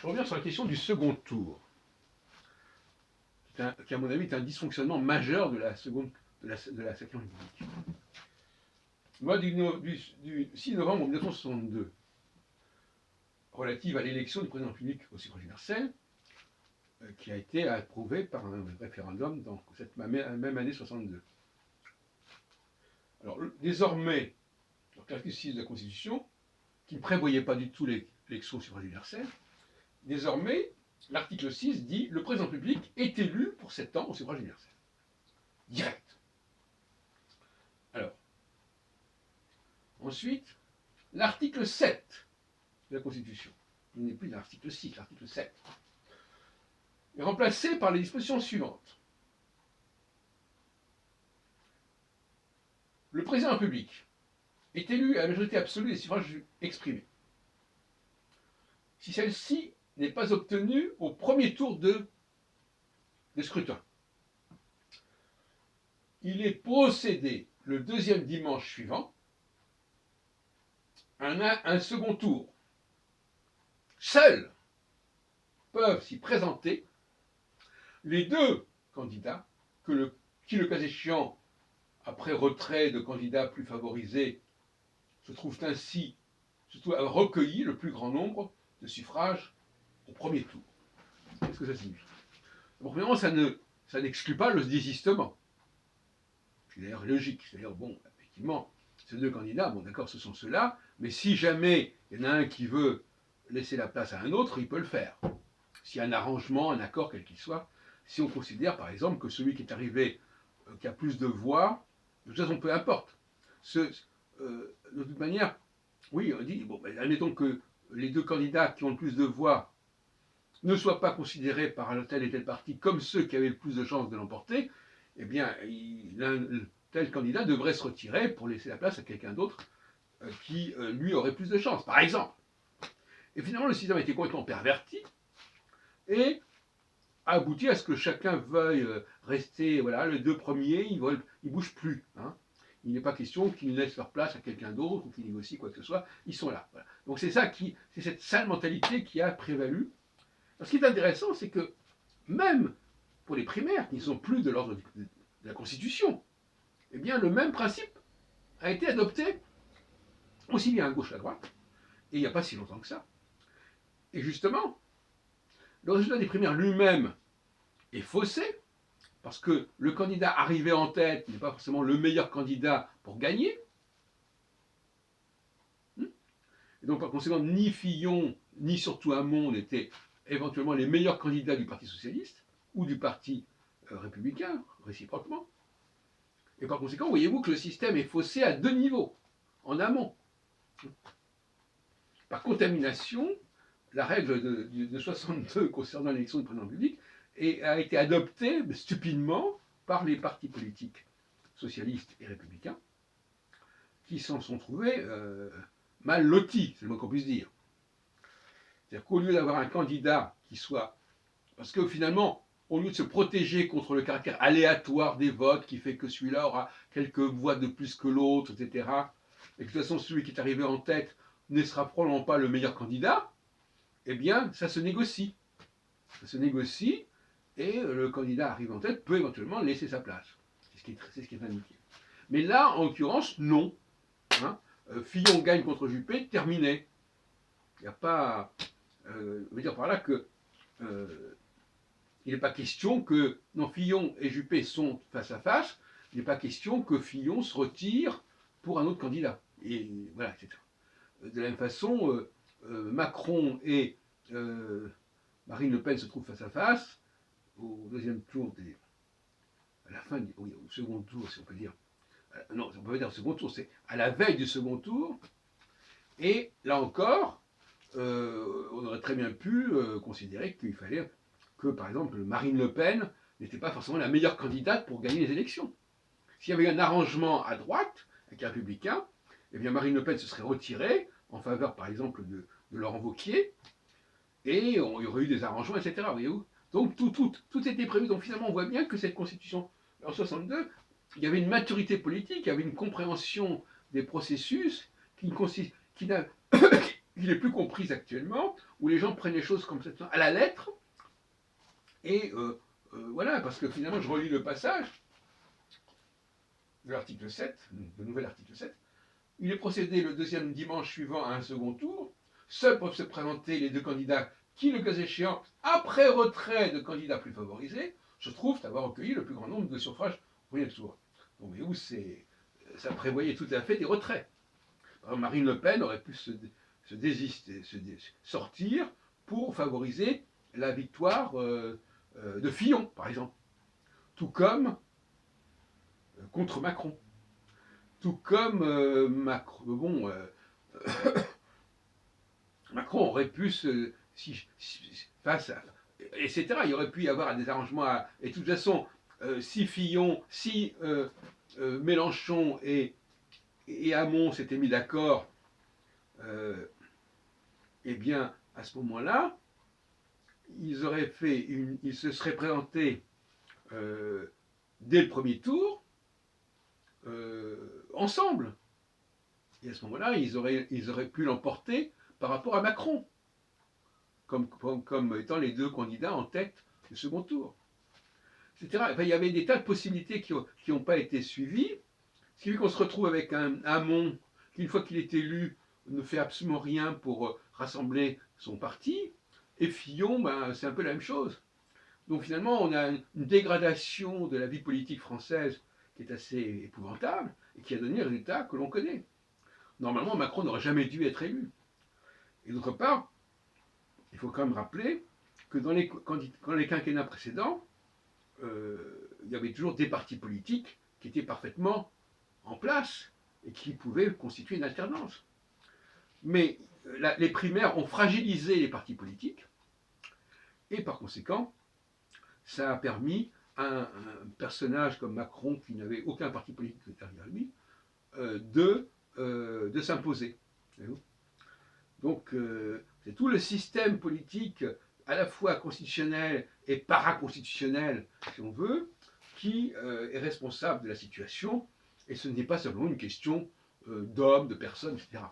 Je reviens sur la question du second tour, qui à mon avis est un dysfonctionnement majeur de la seconde de la 5e République. Loi du 6 novembre 1962, relative à l'élection du président de la République au suffrage universel, qui a été approuvée par un référendum dans cette même année 62. Alors, désormais, l'article 6 de la Constitution, qui ne prévoyait pas du tout l'élection au suffrage universel, désormais, l'article 6 dit « Le président de la République est élu pour 7 ans au suffrage universel. » Direct. Alors, ensuite, l'article 7 de la Constitution, il n'est plus l'article 6, l'article 7, est remplacé par les dispositions suivantes. Le président de la République est élu à la majorité absolue des suffrages exprimés. Si celle-ci n'est pas obtenue au premier tour de scrutin, il est procédé le deuxième dimanche suivant à un second tour. Seuls peuvent s'y présenter les deux candidats qui, le cas échéant, après retrait de candidats plus favorisés, se trouvent ainsi avoir recueilli le plus grand nombre de suffrages au premier tour. Qu'est-ce que ça signifie? Bon, premièrement, ça n'exclut pas le désistement. C'est d'ailleurs logique. C'est-à-dire, bon, effectivement, ces deux candidats, bon, d'accord, ce sont ceux-là, mais si jamais il y en a un qui veut laisser la place à un autre, il peut le faire. S'il y a un arrangement, un accord, quel qu'il soit, si on considère, par exemple, que celui qui est arrivé, qui a plus de voix, de toute façon, peu importe. De toute manière, oui, on dit, bon, ben, admettons que les deux candidats qui ont le plus de voix ne soient pas considérés par tel et tel parti comme ceux qui avaient le plus de chances de l'emporter, eh bien, tel candidat devrait se retirer pour laisser la place à quelqu'un d'autre qui, lui, aurait plus de chances, par exemple. Et finalement, le système a été complètement perverti et a abouti à ce que chacun veuille rester, voilà, les deux premiers, ils ne bougent plus. Hein. Il n'est pas question qu'ils laissent leur place à quelqu'un d'autre ou qu'ils négocient quoi que ce soit, ils sont là. Voilà. Donc c'est cette sale mentalité qui a prévalu. Alors, ce qui est intéressant, c'est que même pour les primaires, qui ne sont plus de l'ordre de la Constitution, eh bien le même principe a été adopté aussi bien à gauche qu'à droite, et il n'y a pas si longtemps que ça. Et justement, le résultat des primaires lui-même est faussé, parce que le candidat arrivé en tête n'est pas forcément le meilleur candidat pour gagner. Et donc par conséquent, ni Fillon, ni surtout Hamon n'étaient éventuellement les meilleurs candidats du Parti socialiste, ou du Parti républicain, réciproquement. Et par conséquent, voyez-vous que le système est faussé à deux niveaux, en amont. Par contamination, la règle de 62 concernant l'élection du président de la République a été adoptée stupidement par les partis politiques socialistes et républicains, qui s'en sont trouvés mal lotis, c'est le moins qu'on puisse dire. C'est-à-dire qu'au lieu d'avoir un candidat qui soit... Parce que finalement, au lieu de se protéger contre le caractère aléatoire des votes, qui fait que celui-là aura quelques voix de plus que l'autre, etc., et que de toute façon, celui qui est arrivé en tête ne sera probablement pas le meilleur candidat, eh bien, ça se négocie. Ça se négocie, et le candidat arrivé en tête peut éventuellement laisser sa place. C'est ce qui est indiqué. Mais là, en l'occurrence, non. Hein, Fillon gagne contre Juppé, terminé. Il n'y a pas... je veux dire par là que... il n'est pas question que... Non, Fillon et Juppé sont face à face. Il n'est pas question que Fillon se retire pour un autre candidat. Et voilà, etc. De la même façon, Macron et Marine Le Pen se trouvent face à face au deuxième tour à la fin, oui, au second tour, si on peut dire. Non, on peut pas dire au second tour, c'est à la veille du second tour. Et là encore, on aurait très bien pu considérer qu'il fallait que, par exemple, Marine Le Pen n'était pas forcément la meilleure candidate pour gagner les élections. S'il y avait eu un arrangement à droite, avec les Républicains, eh bien Marine Le Pen se serait retirée en faveur, par exemple, de Laurent Wauquiez, et il y aurait eu des arrangements, etc. Voyez-vous. Donc tout était prévu. Donc finalement, on voit bien que cette constitution, en 62, il y avait une maturité politique, il y avait une compréhension des processus qui qui n'est plus comprise actuellement, où les gens prennent les choses complètement à la lettre, et voilà, parce que finalement, je relis le passage de l'article 7, le nouvel article 7, il est procédé le deuxième dimanche suivant à un second tour, seuls peuvent se présenter les deux candidats qui, le cas échéant, après retrait de candidats plus favorisés, se trouvent avoir recueilli le plus grand nombre de suffrages au premier tour. Donc, voyez où ça prévoyait tout à fait des retraits. Marine Le Pen aurait pu sortir pour favoriser la victoire de Fillon, par exemple. Tout comme contre Macron. Tout comme Macron aurait pu face à, etc. Il aurait pu y avoir des arrangements. Et de toute façon, si Fillon, si Mélenchon et Hamon s'étaient mis d'accord, eh bien, à ce moment-là, ils se seraient présentés dès le premier tour ensemble. Et à ce moment-là, ils auraient pu l'emporter par rapport à Macron, comme étant les deux candidats en tête du second tour, etc. Enfin, il y avait des tas de possibilités qui n'ont pas été suivies, ce qui fait qu'on se retrouve avec un Hamon qui, une fois qu'il est élu, ne fait absolument rien pour rassembler son parti, et Fillon, ben, c'est un peu la même chose. Donc finalement, on a une dégradation de la vie politique française qui est assez épouvantable, et qui a donné le résultat que l'on connaît. Normalement, Macron n'aurait jamais dû être élu. Et d'autre part, il faut quand même rappeler que dans les quinquennats précédents, il y avait toujours des partis politiques qui étaient parfaitement en place et qui pouvaient constituer une alternance. Mais les primaires ont fragilisé les partis politiques et par conséquent, ça a permis à un personnage comme Macron, qui n'avait aucun parti politique derrière lui, de s'imposer. Donc, c'est tout le système politique, à la fois constitutionnel et paraconstitutionnel, si on veut, qui est responsable de la situation, et ce n'est pas simplement une question d'hommes, de personnes, etc.